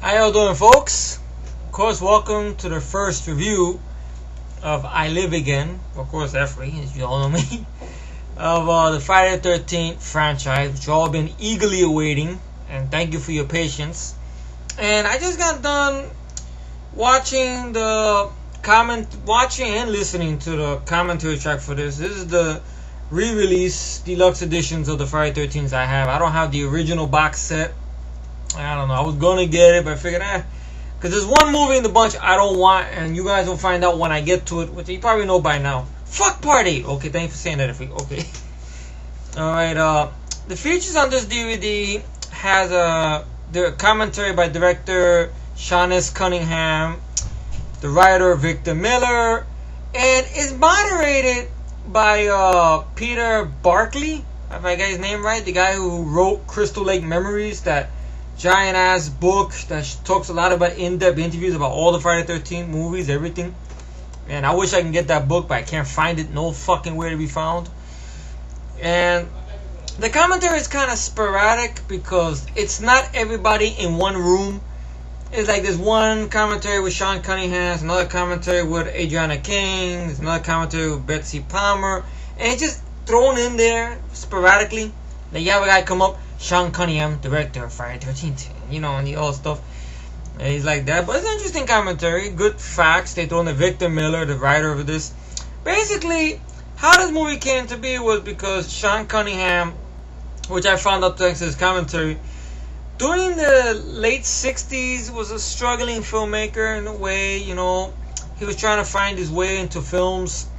How y'all doing, folks? Of course, welcome to the first review of I Live Again. Of course, F3, as you all know me. Of the Friday the 13th franchise, which you all been eagerly awaiting. And thank you for your patience. And I just got done watching and listening to the commentary track for this. This is the re-release deluxe editions of the Friday 13th I have. I don't have the original box set. I don't know. I was gonna get it, but I figured, because there's one movie in the bunch I don't want, and you guys will find out when I get to it, which you probably know by now. Fuck Part 8. Okay, thank you for saying that. Okay. Alright, the features on this DVD has the commentary by director Sean S. Cunningham, the writer Victor Miller, and is moderated by Peter Barclay, if I get his name right, the guy who wrote Crystal Lake Memories, that giant ass book that talks a lot about in-depth interviews about all the Friday 13th movies, everything. And I wish I can get that book, but I can't find it. No fucking where to be found. And the commentary is kind of sporadic because it's not everybody in one room. It's like there's one commentary with Sean Cunningham, there's another commentary with Adriana King, there's another commentary with Betsy Palmer, and it's just thrown in there sporadically. Then you have a guy come up, Sean Cunningham, director of Friday 13th, and the old stuff. And he's like that, but it's an interesting commentary, good facts. They throw in the Victor Miller, the writer of this. Basically, how this movie came to be was because Sean Cunningham, which I found out thanks to his commentary, during the late 60s was a struggling filmmaker in a way. He was trying to find his way into films.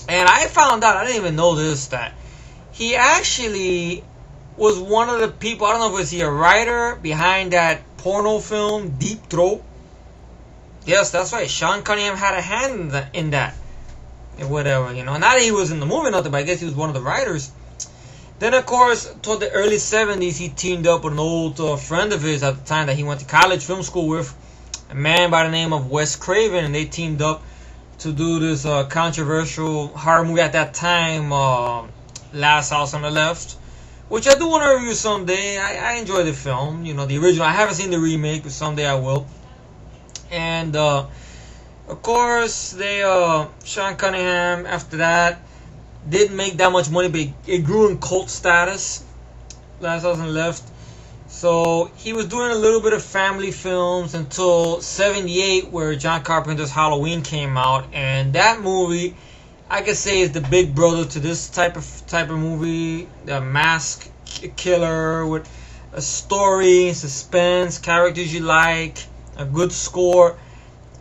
And I found out, I didn't even know this, that he actually was one of the people, I don't know if was he a writer behind that porno film Deep Throat. Yes, that's right, Sean Cunningham had a hand in that. And whatever, not that he was in the movie, nothing, but I guess he was one of the writers. Then, of course, toward the early 70s, he teamed up with an old friend of his at the time that he went to college film school with, a man by the name of Wes Craven, and they teamed up to do this controversial horror movie at that time, Last House on the Left, which I do want to review someday. I enjoy the film, the original. I haven't seen the remake, but someday I will. And of course, Sean Cunningham after that didn't make that much money, but it grew in cult status. Last House on the Left. So he was doing a little bit of family films until '78, where John Carpenter's Halloween came out, and that movie, I could say, is the big brother to this type of movie. The mask killer with a story, suspense, characters you like, a good score.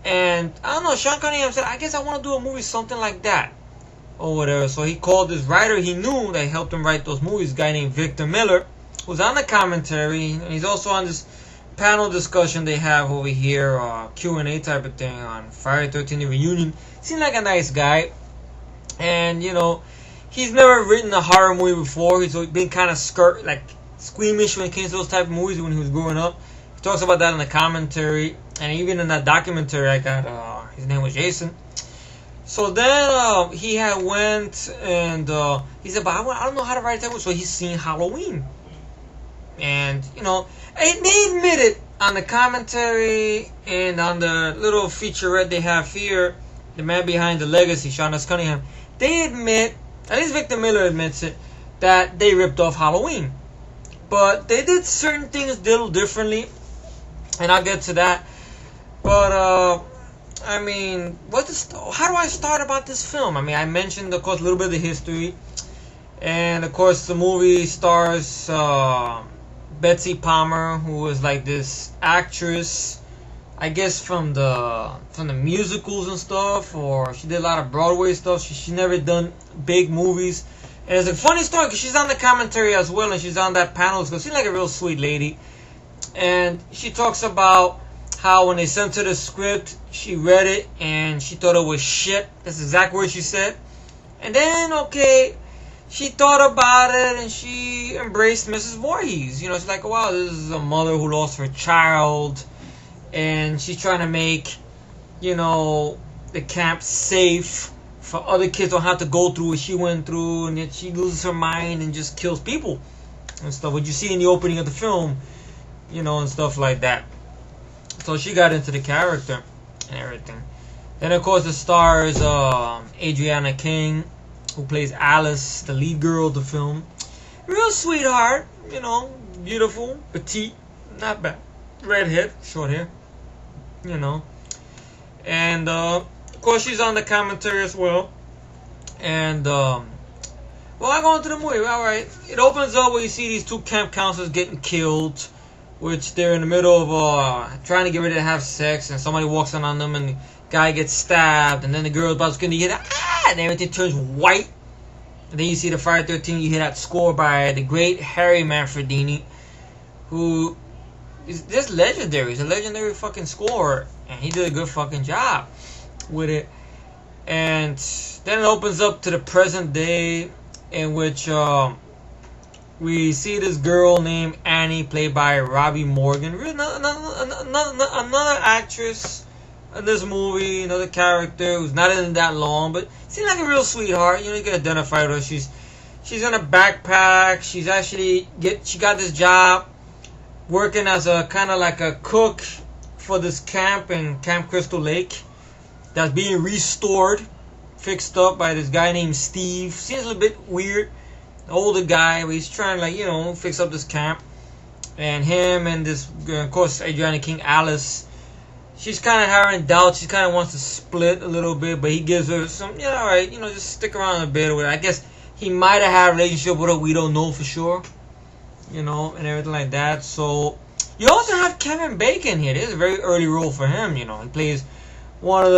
And I don't know, Sean Cunningham said, I guess I want to do a movie something like that or whatever. So he called this writer he knew that helped him write those movies, a guy named Victor Miller, who's on the commentary, and he's also on this panel discussion they have over here, Q&A type of thing on Friday 13th Reunion. Seems like a nice guy. And he's never written a horror movie before. He's been kind of squeamish when it came to those type of movies when he was growing up. He talks about that in the commentary, and even in that documentary I got, his name was Jason. So then he had went and he said, but I don't know how to write that one. So he's seen Halloween, and they admitted on the commentary and on the little featurette they have here, the man behind the legacy, Sean S. Cunningham, they admit, at least Victor Miller admits it, that they ripped off Halloween. But they did certain things a little differently, and I'll get to that. But, how do I start about this film? I mentioned, of course, a little bit of the history. And, of course, the movie stars Betsy Palmer, who was like this actress. I guess from the musicals and stuff, or she did a lot of Broadway stuff. She never done big movies. And it's a funny story because she's on the commentary as well, and she's on that panel. So she's like a real sweet lady. And she talks about how when they sent her the script, she read it and she thought it was shit. That's exactly what she said. And then, okay, she thought about it and she embraced Mrs. Voorhees. You know, she's like, wow, this is a mother who lost her child. And she's trying to make, you know, the camp safe for other kids don't have to go through what she went through. And yet she loses her mind and just kills people and stuff. What you see in the opening of the film, you know, and stuff like that. So she got into the character and everything. Then, of course, the stars Adriana King, who plays Alice, the lead girl of the film. Real sweetheart, you know, beautiful, petite, not bad. Redhead, short hair, you know. And, of course, she's on the commentary as well. And, well, I go into the movie. All right. It opens up where you see these two camp counselors getting killed, which they're in the middle of trying to get ready to have sex, and somebody walks in on them, and the guy gets stabbed, and then the girl's about to get and everything turns white. And then you see the Friday 13, you hear that score by the great Harry Manfredini, who is just legendary. He's a legendary fucking scorer, and he did a good fucking job with it. And then it opens up to the present day, in which we see this girl named Annie, played by Robbie Morgan. Another actress in this movie, another character who's not in it that long, but seems like a real sweetheart. You know, you can identify with her. She's in a backpack. She got this job working as a kind of like a cook for this camp in Camp Crystal Lake that's being restored, fixed up by this guy named Steve. Seems a little bit weird. Older guy, but he's trying to, like, you know, fix up this camp. And him and this, of course, Adriana King, Alice, she's kind of having doubts. She kind of wants to split a little bit, but he gives her some, yeah, all right, you know, just stick around a bit with her. I guess he might have had a relationship with her. We don't know for sure, you know, and everything like that. So you also have Kevin Bacon here. This is a very early role for him, you know. He plays one of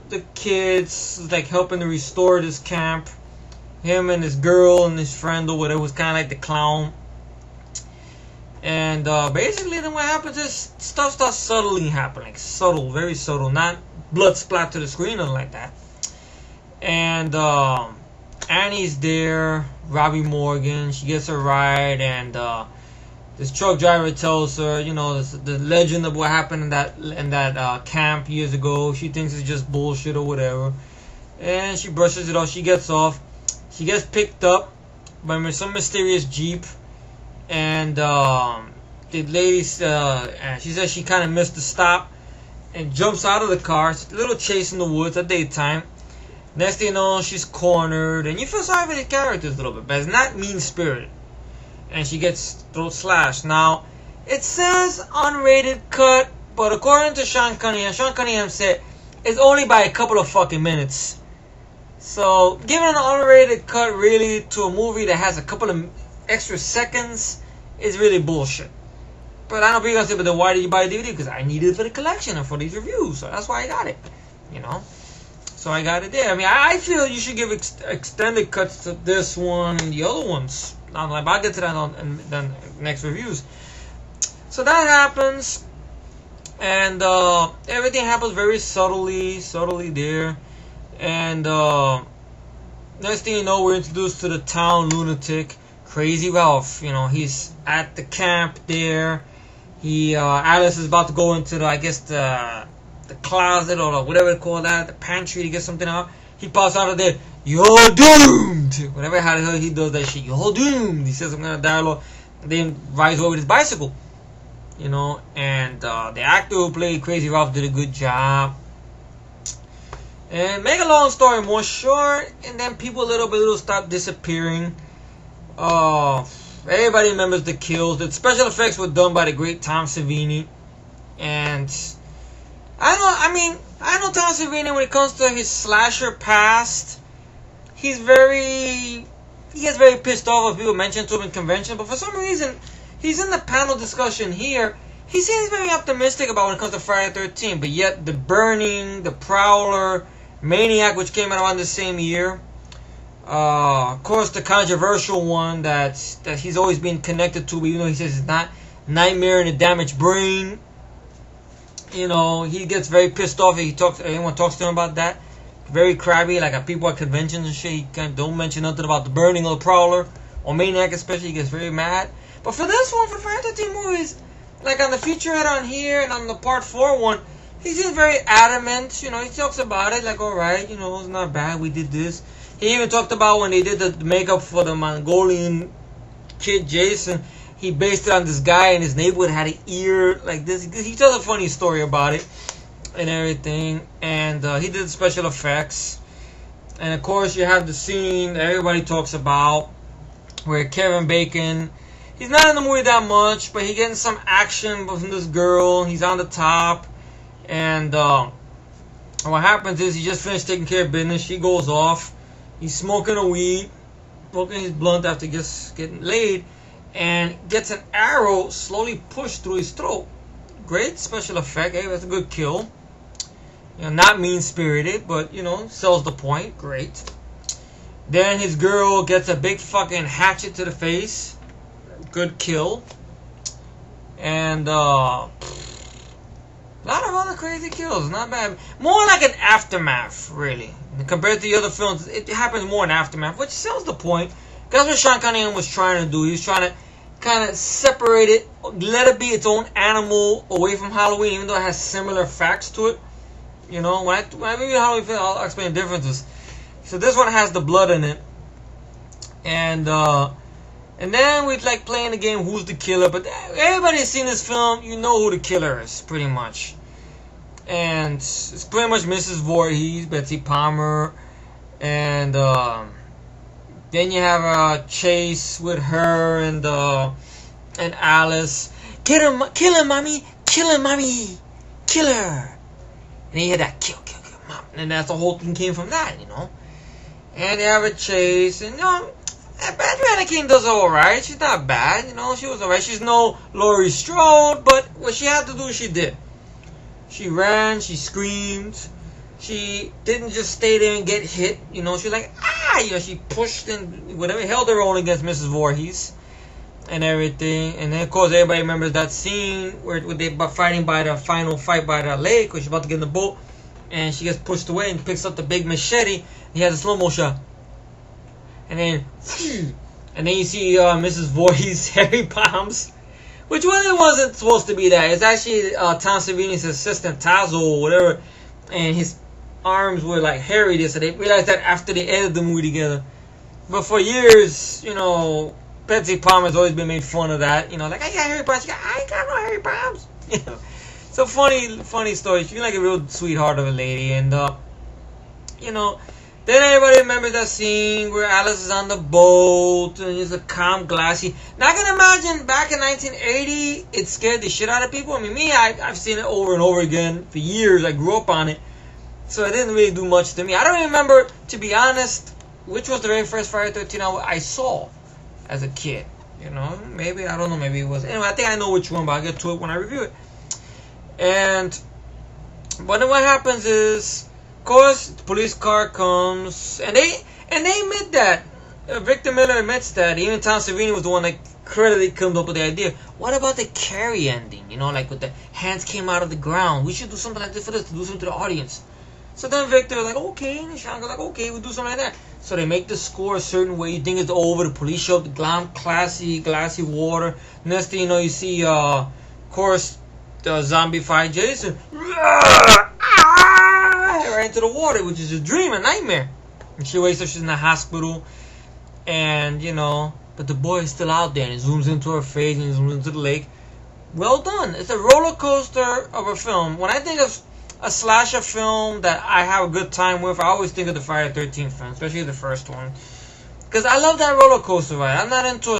the kids, like, helping to restore this camp. Him and his girl and his friend or whatever was kind of like the clown. And basically then what happens is stuff starts subtly happening. Subtle, very subtle. Not blood splat to the screen or like that. And Annie's there. Robbie Morgan. She gets a ride. And this truck driver tells her, you know, the legend of what happened in that camp years ago. She thinks it's just bullshit or whatever. And she brushes it off. She gets off. She gets picked up by some mysterious Jeep, and the lady, she says she kind of missed the stop, and jumps out of the car. It's a little chase in the woods at daytime. Next thing you know, she's cornered, and you feel sorry for the characters a little bit, but it's not mean-spirited. And she gets throat slashed. Now, it says unrated cut, but according to Sean Cunningham said it's only by a couple of fucking minutes. So, giving an unrated cut really to a movie that has a couple of extra seconds is really bullshit. But I know people are going to say, but then why did you buy a DVD? Because I needed it for the collection and for these reviews. So that's why I got it. You know? So I got it there. I mean, I feel you should give extended cuts to this one and the other ones. I'll get to that on the next reviews. So that happens. And everything happens very subtly there. And next thing you know, we're introduced to the town lunatic, Crazy Ralph. You know, he's at the camp there. Alice is about to go into the closet or whatever they call that, the pantry to get something out. He pops out of there, "You're doomed!" Whatever how the hell he does that shit, "You're doomed!" He says some kind of dialogue, and then rides over with his bicycle. You know, and the actor who played Crazy Ralph did a good job. And make a long story more short, and then people little start disappearing. Everybody remembers the kills. The special effects were done by the great Tom Savini. And I know Tom Savini when it comes to his slasher past. He gets very pissed off when people mention to him in convention, but for some reason, he's in the panel discussion here, he seems very optimistic about when it comes to Friday the 13th, but yet The Burning, The Prowler, Maniac, which came out around the same year. Of course, the controversial one that he's always been connected to, but even though he says it's not, Nightmare in a Damaged Brain. You know, he gets very pissed off if anyone talks to him about that. Very crabby, like at people at conventions and shit. He don't mention nothing about The Burning or The Prowler, or Maniac especially. He gets very mad. But for this one, for Friday the 13th movies, like on the featurette on here and on the Part 4 one, he seems very adamant. You know, he talks about it like, alright, you know, it's not bad, we did this. He even talked about when they did the makeup for the Mongolian kid Jason, he based it on this guy in his neighborhood had an ear like this. He tells a funny story about it and everything. And he did special effects. And of course you have the scene that everybody talks about where Kevin Bacon, he's not in the movie that much, but he getting some action from this girl. He's on the top. And what happens is he just finished taking care of business. She goes off. He's smoking a weed, smoking his blunt after just getting laid, and gets an arrow slowly pushed through his throat. Great special effect. Hey, that's a good kill. You know, not mean-spirited, but, you know, sells the point. Great. Then his girl gets a big fucking hatchet to the face. Good kill. And, a lot of other crazy kills. Not bad. More like an aftermath, really. Compared to the other films, it happens more in aftermath, which sells the point. That's what Sean Cunningham was trying to do. He was trying to kind of separate it, let it be its own animal away from Halloween, even though it has similar facts to it. You know, when I review Halloween film, I'll explain the differences. So this one has the blood in it, and then we'd like playing the game Who's the Killer. But everybody's seen this film, you know who the killer is, pretty much. And it's pretty much Mrs. Voorhees, Betsy Palmer, and then you have a chase with her and Alice. Kill her, mommy, kill her. And you hear that kill, mom, and that's the whole thing came from that, you know. And they have a chase, and you know, Beth Mannequin does alright. She's not bad, you know. She was alright. She's no Laurie Strode, but what she had to do, she did. She ran, she screamed. She didn't just stay there and get hit, you know. She was like, you know, she pushed and whatever, held her own against Mrs. Voorhees and everything. And then, of course, everybody remembers that scene where they fighting by the final fight by the lake, where she's about to get in the boat, and she gets pushed away and picks up the big machete. He has a slow-mo shot. And then you see Mrs. Voorhees' hairy palms, which really wasn't supposed to be that. It's actually Tom Savini's assistant, Tazo, or whatever, and his arms were like hairy, so they realized that after they edited the movie together. But for years, you know, Betsy Palmer's always been made fun of that. You know, like, I got hairy palms. I ain't got no hairy palms. You know, so funny story. She's like a real sweetheart of a lady, and you know. Then everybody remembers that scene where Alice is on the boat and it's a calm, glassy. Now I can imagine back in 1980, it scared the shit out of people. I mean, I've seen it over and over again for years. I grew up on it, so it didn't really do much to me. I don't even remember, to be honest, which was the very first Friday the 13th I saw as a kid. You know, maybe, I don't know, maybe it was. Anyway, I think I know which one, but I'll get to it when I review it. But then what happens is, of course, the police car comes, and they admit that. Victor Miller admits that. Even Tom Savini was the one that credibly comes up with the idea. What about the Carrie ending? You know, like with the hands came out of the ground. We should do something like this for this, to do something to the audience. So then Victor was like, okay, and Sean goes like, okay, we'll do something like that. So they make the score a certain way. You think it's over. The police show up, the glassy water. Next thing you know, you see, of course, the zombie-fied Jason. Right into the water, which is a dream, a nightmare. And she wakes up, she's in the hospital, and you know, but the boy is still out there, and it zooms into her face and it zooms into the lake. Well done. It's a roller coaster of a film. When I think of a slasher film that I have a good time with, I always think of the Friday the 13th film, especially the first one, because I love that roller coaster ride. I'm not into